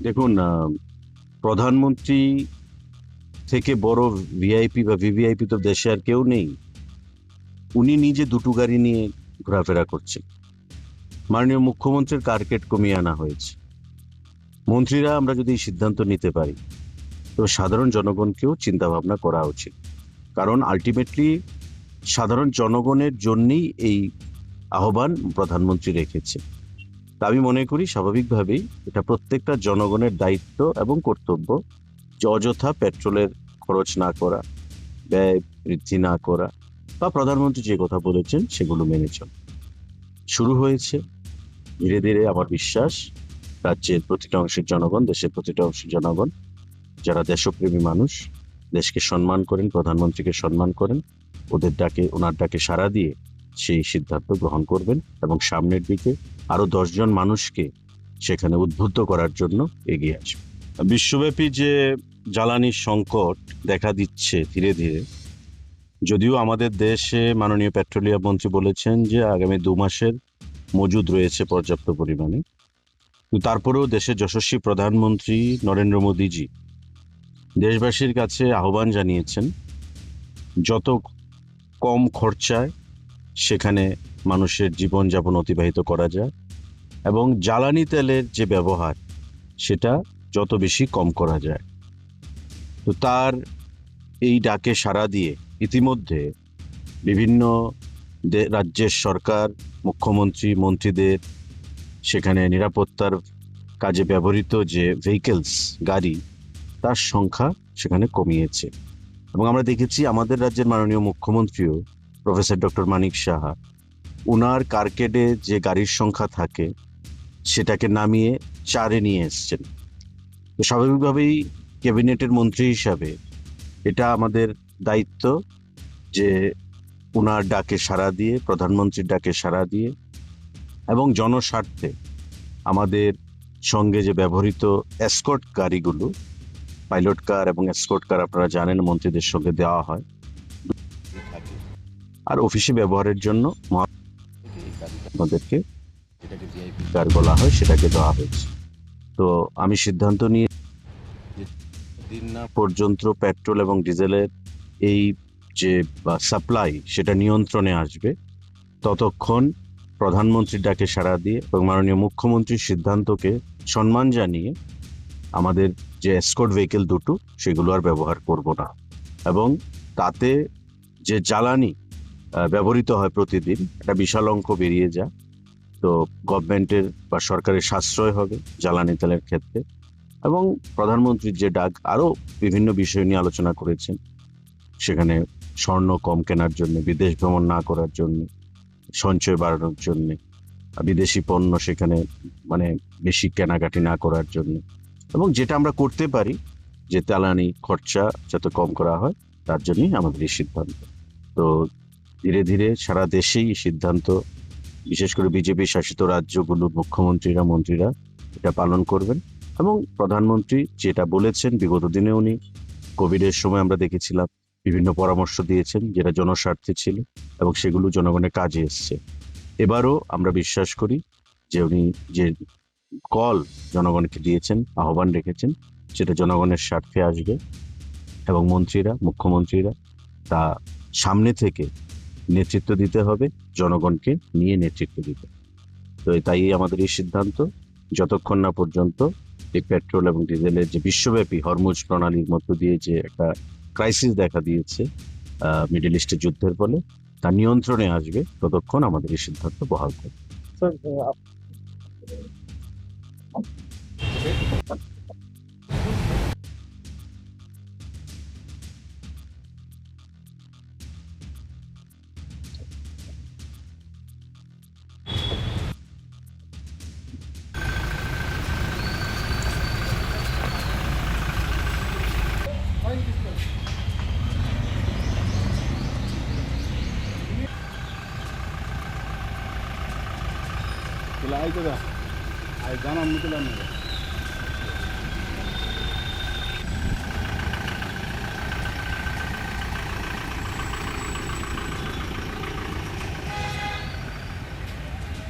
দেখুন, প্রধানমন্ত্রী থেকে বড় ভিআইপি বা ভিভিআইপি তো দেশে আর কেউ নেই। উনি নিজে দুটো গাড়ি নিয়ে ঘোরাফেরা করছেন। মাননীয় মুখ্যমন্ত্রীর কার্কেট কমিয়ে আনা হয়েছে। মন্ত্রীরা আমরা যদি সিদ্ধান্ত নিতে পারি, তো সাধারণ জনগণকেও চিন্তা ভাবনা করা উচিত। কারণ আলটিমেটলি সাধারণ জনগণের জন্যই এই আহ্বান প্রধানমন্ত্রী রেখেছে। তা আমি মনে করি স্বাভাবিকভাবেই এটা প্রত্যেকটা জনগণের দায়িত্ব এবং কর্তব্য যে অযথা পেট্রোলের খরচ না করা, ব্যয় বৃদ্ধি না করা, বা প্রধানমন্ত্রী যে কথা বলেছেন সেগুলো মেনে চলা। শুরু হয়েছে ধীরে ধীরে। আমার বিশ্বাস রাজ্যের প্রতিটা অংশের জনগণ, দেশের প্রতিটা অংশের জনগণ যারা দেশপ্রেমী মানুষ, দেশকে সম্মান করেন, প্রধানমন্ত্রীকে সম্মান করেন, ওনার ডাকে সাড়া দিয়ে সেই সিদ্ধান্ত গ্রহণ করবেন এবং সামনের দিকে আরো 10 জন মানুষকে সেখানে উদ্বুদ্ধ করার জন্য এগিয়ে আসবে। বিশ্বব্যাপী যে জ্বালানির সংকট দেখা দিচ্ছে ধীরে ধীরে, যদিও আমাদের দেশে মাননীয় পেট্রোলিয়াম মন্ত্রী বলেছেন যে আগামী 2 মাসের মজুদ রয়েছে পর্যাপ্ত পরিমাণে, কিন্তু তারপরেও দেশের যশস্বী প্রধানমন্ত্রী নরেন্দ্র মোদীজি দেশবাসীর কাছে আহ্বান জানিয়েছেন যত কম খরচায় সেখানে মানুষের জীবনযাপন অতিবাহিত করা যায় এবং জ্বালানি তেলের যে ব্যবহার সেটা যত বেশি কম করা যায়। তো তার এই ডাকে সাড়া দিয়ে ইতিমধ্যে বিভিন্ন রাজ্যের সরকার, মুখ্যমন্ত্রী, মন্ত্রীদের সেখানে নিরাপত্তার কাজে ব্যবহৃত যে ভেহিকেলস, গাড়ি, তার সংখ্যা সেখানে কমিয়েছে। এবং আমরা দেখেছি আমাদের রাজ্যের মাননীয় মুখ্যমন্ত্রীও প্রফেসর ডক্টর মানিক সাহা উনার কার্কেটে যে গাড়ির সংখ্যা থাকে সেটাকে নামিয়ে 4-এ নিয়ে এসছেন। তো স্বাভাবিকভাবেই ক্যাবিনেটের মন্ত্রী হিসাবে এটা আমাদের দায়িত্ব যে উনার ডাকে সাড়া দিয়ে, প্রধানমন্ত্রীর ডাকে সাড়া দিয়ে এবং জনস্বার্থে আমাদের সঙ্গে যে ব্যবহৃত এসকর্ট গাড়িগুলো, পাইলট কার এবং এসকর্ট কার আপনারা জানেন মন্ত্রীদের সঙ্গে দেওয়া হয়, আর অফিসে ব্যবহারের জন্য আমাদেরকে যেটাকে ভিআইপি কার বলা হয় সেটাকে দেওয়া হয়েছে। তো আমি সিদ্ধান্ত নিয়ে দিন না পর্যন্ত পেট্রোল এবং ডিজেলের এই যে সাপ্লাই সেটা নিয়ন্ত্রণে আসবে, ততক্ষণ প্রধানমন্ত্রীর ডাকে সাড়া দিয়ে এবং মাননীয় মুখ্যমন্ত্রীর সিদ্ধান্তকে সম্মান জানিয়ে আমাদের যে এসকর্ট ভেহিকেল দুটো সেগুলো আর ব্যবহার করব না। এবং তাতে যে জ্বালানি ব্যবহৃত হয় প্রতিদিন, একটা বিশাল অঙ্ক বেরিয়ে যায়। তো গভর্নমেন্টের বা সরকারের সাশ্রয় হবে জ্বালানি তেলের ক্ষেত্রে। এবং প্রধানমন্ত্রীর যে ডাক, আরো বিভিন্ন বিষয় নিয়ে আলোচনা করেছেন, সেখানে স্বর্ণ কম কেনার জন্য, বিদেশ ভ্রমণ না করার জন্য, সঞ্চয় বাড়ানোর জন্য, বিদেশি পণ্য সেখানে বেশি কেনাকাটি না করার জন্য, এবং যেটা আমরা করতে পারি যে জ্বালানি খরচা যত কম করা হয় তার জন্যই আমাদের এই সিদ্ধান্ত। তো ধীরে ধীরে সারা দেশেই সিদ্ধান্ত, বিশেষ করে বিজেপি শাসিত রাজ্যগুলোর মুখ্যমন্ত্রীরা, মন্ত্রীরা এটা পালন করবেন। এবং প্রধানমন্ত্রী যেটা বলেছেন, বিগত দিনে উনি কোভিডের সময় আমরা দেখেছিলাম বিভিন্ন পরামর্শ দিয়েছেন যেটা জনস্বার্থে ছিল এবং সেগুলো জনগণের কাজে এসছে। এবারও আমরা বিশ্বাস করি যে উনি যে কল জনগণকে দিয়েছেন, আহ্বান রেখেছেন, সেটা জনগণের স্বার্থে আসবে এবং মন্ত্রীরা, মুখ্যমন্ত্রীরা তা সামনে থেকে নেতৃত্ব দিতে হবে, জনগণকে নিয়ে নেতৃত্ব দিতে। তো তাই আমাদের এই সিদ্ধান্ত, যতক্ষণ না পর্যন্ত এই পেট্রোল এবং ডিজেলের যে বিশ্বব্যাপী হরমুজ প্রণালীর মধ্য দিয়ে যে একটা ক্রাইসিস দেখা দিয়েছে মিডল ইস্টের যুদ্ধের ফলে, তার নিয়ন্ত্রণে আসবে ততক্ষণ আমাদের এই সিদ্ধান্ত বহাল থাকবে। Sir Sila ay ko da. Ay, gana mo sila nila.